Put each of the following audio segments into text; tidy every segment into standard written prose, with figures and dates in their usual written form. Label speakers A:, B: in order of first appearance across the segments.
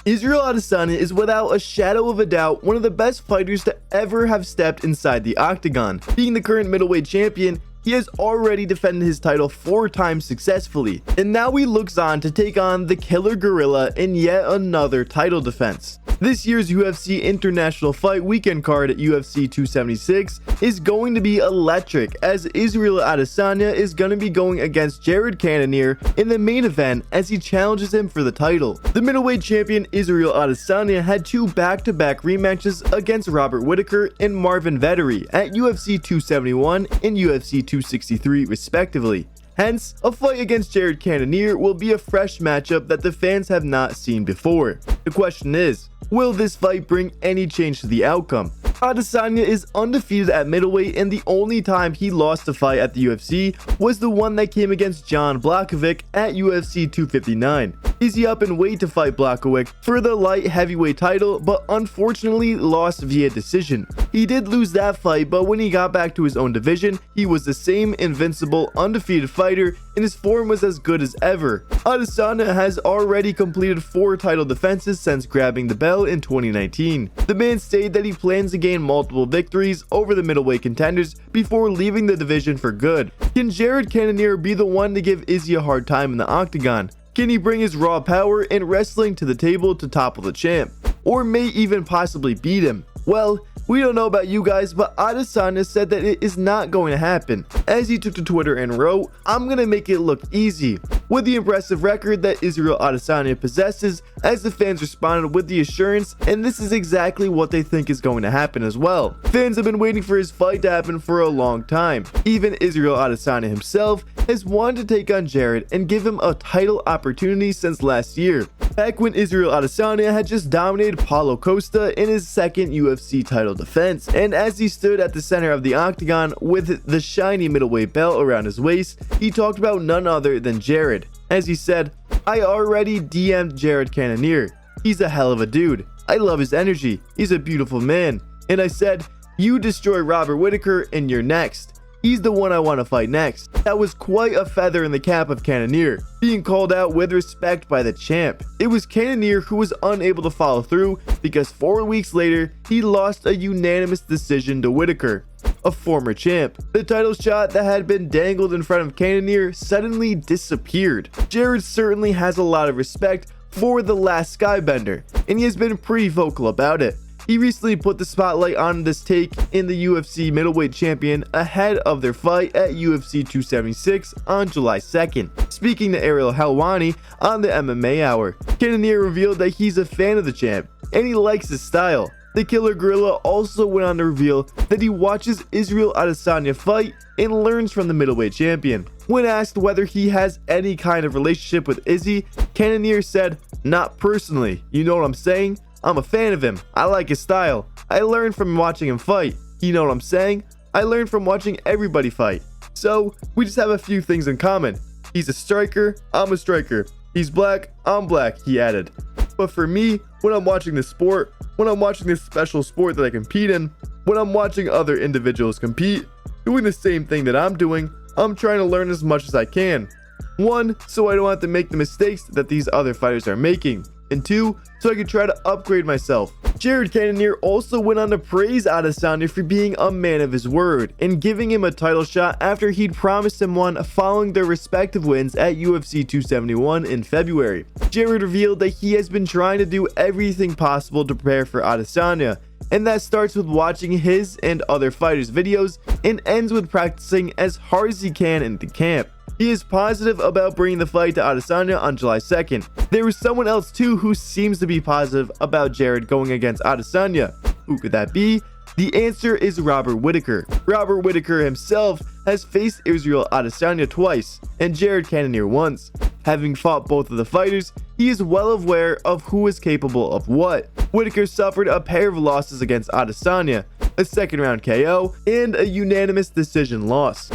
A: Israel Adesanya is without a shadow of a doubt one of the best fighters to ever have stepped inside the octagon. Being the current middleweight champion, he has already defended his title 4 times successfully, and now he looks on to take on the Killer Gorilla in yet another title defense. This year's UFC International Fight Weekend card at UFC 276 is going to be electric, as Israel Adesanya is going to be going against Cannonier in the main event as he challenges him for the title. The middleweight champion Israel Adesanya had 2 back-to-back rematches against Robert Whittaker and Marvin Vettori at UFC 271 and UFC 263 respectively. Hence, a fight against Cannonier will be a fresh matchup that the fans have not seen before. The question is, will this fight bring any change to the outcome? Adesanya is undefeated at middleweight, and the only time he lost a fight at the UFC was the one that came against Jan Blachowicz at UFC 259. Is he up in weight to fight Blachowicz for the light heavyweight title, but unfortunately lost via decision. He did lose that fight, but when he got back to his own division, he was the same invincible, undefeated fighter, and his form was as good as ever. Adesanya has already completed 4 title defenses since grabbing the belt in 2019. The man stated that he plans to gain multiple victories over the middleweight contenders before leaving the division for good. Can Cannonier be the one to give Izzy a hard time in the octagon? Can he bring his raw power and wrestling to the table to topple the champ? Or may even possibly beat him? Well, we don't know about you guys, but Adesanya said that it is not going to happen, as he took to Twitter and wrote, "I'm gonna make it look easy." With the impressive record that Israel Adesanya possesses, as the fans responded with the assurance, and this is exactly what they think is going to happen as well. Fans have been waiting for his fight to happen for a long time. Even Israel Adesanya himself has wanted to take on Jared and give him a title opportunity since last year, back when Israel Adesanya had just dominated Paulo Costa in his second UFC title defense. And as he stood at the center of the octagon with the shiny middleweight belt around his waist, he talked about none other than Jared. As he said, "I already DM'd Cannonier. He's a hell of a dude. I love his energy. He's a beautiful man. And I said, you destroy Robert Whittaker and you're next. He's the one I want to fight next." That was quite a feather in the cap of Cannonier, being called out with respect by the champ. It was Cannonier who was unable to follow through, because 4 weeks later, he lost a unanimous decision to Whittaker, a former champ. The title shot that had been dangled in front of Cannonier suddenly disappeared. Jared certainly has a lot of respect for the last skybender, and he has been pretty vocal about it. He recently put the spotlight on this take in the UFC middleweight champion ahead of their fight at UFC 276 on July 2nd. Speaking to Ariel Helwani on the MMA Hour, Cannonier revealed that he's a fan of the champ and he likes his style. The Killer Gorilla also went on to reveal that he watches Israel Adesanya fight and learns from the middleweight champion. When asked whether he has any kind of relationship with Izzy, Cannonier said, "Not personally, you know what I'm saying? I'm a fan of him. I like his style. I learned from watching him fight. You know what I'm saying? I learned from watching everybody fight. So, we just have a few things in common. He's a striker, I'm a striker. He's black, I'm black," he added. "But for me, when I'm watching this sport, when I'm watching this special sport that I compete in, when I'm watching other individuals compete, doing the same thing that I'm doing, I'm trying to learn as much as I can. 1, so I don't have to make the mistakes that these other fighters are making. And 2, so I can try to upgrade myself." Cannonier also went on to praise Adesanya for being a man of his word and giving him a title shot after he'd promised him one following their respective wins at UFC 271 in February. Jared revealed that he has been trying to do everything possible to prepare for Adesanya, and that starts with watching his and other fighters' videos and ends with practicing as hard as he can in the camp. He is positive about bringing the fight to Adesanya on July 2nd. There is someone else too who seems to be positive about Jared going against Adesanya. Who could that be? The answer is Robert Whittaker. Robert Whittaker himself has faced Israel Adesanya twice and Cannonier once. Having fought both of the fighters, he is well aware of who is capable of what. Whittaker suffered a pair of losses against Adesanya, a second round KO, and a unanimous decision loss.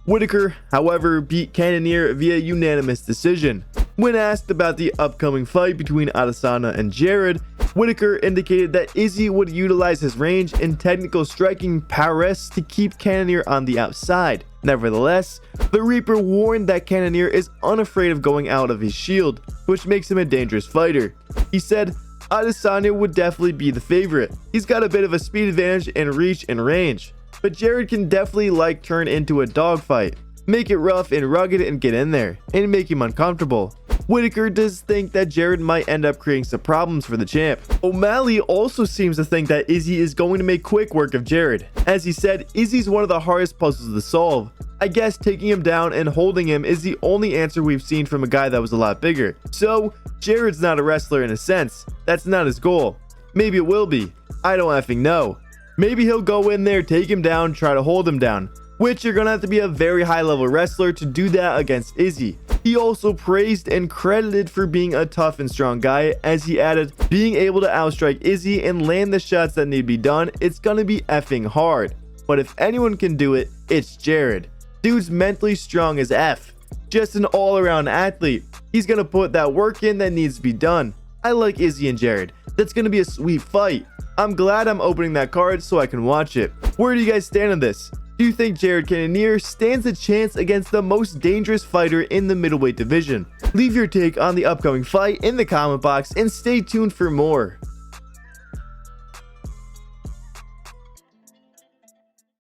A: Whittaker beat Cannonier via unanimous decision. When asked about the upcoming fight between Adesanya and Jared, Whittaker indicated that Izzy would utilize his range and technical striking prowess to keep Cannonier on the outside. Nevertheless, the Reaper warned that Cannonier is unafraid of going out of his shield, which makes him a dangerous fighter. He said Adesanya would definitely be the favorite. He's got a bit of a speed advantage and reach and range, but Jared can definitely turn into a dogfight, make it rough and rugged and get in there and make him uncomfortable. Whitaker does think that Jared might end up creating some problems for the champ. O'Malley also seems to think that Izzy is going to make quick work of Jared. As he said, Izzy's one of the hardest puzzles to solve. I guess taking him down and holding him is the only answer we've seen from a guy that was a lot bigger. So, Jared's not a wrestler in a sense. That's not his goal. Maybe it will be. I don't effing know. Maybe he'll go in there, take him down, try to hold him down, which you're gonna have to be a very high level wrestler to do that against Izzy. He also praised and credited for being a tough and strong guy, as he added, being able to outstrike Izzy and land the shots that need to be done, it's gonna be effing hard. But if anyone can do it, it's Jared. Dude's mentally strong as F. Just an all-around athlete. He's gonna put that work in that needs to be done. I like Izzy and Jared. That's gonna be a sweet fight. I'm glad I'm opening that card so I can watch it. Where do you guys stand on this? Do you think Jared Cannonier stands a chance against the most dangerous fighter in the middleweight division? Leave your take on the upcoming fight in the comment box and stay tuned for more.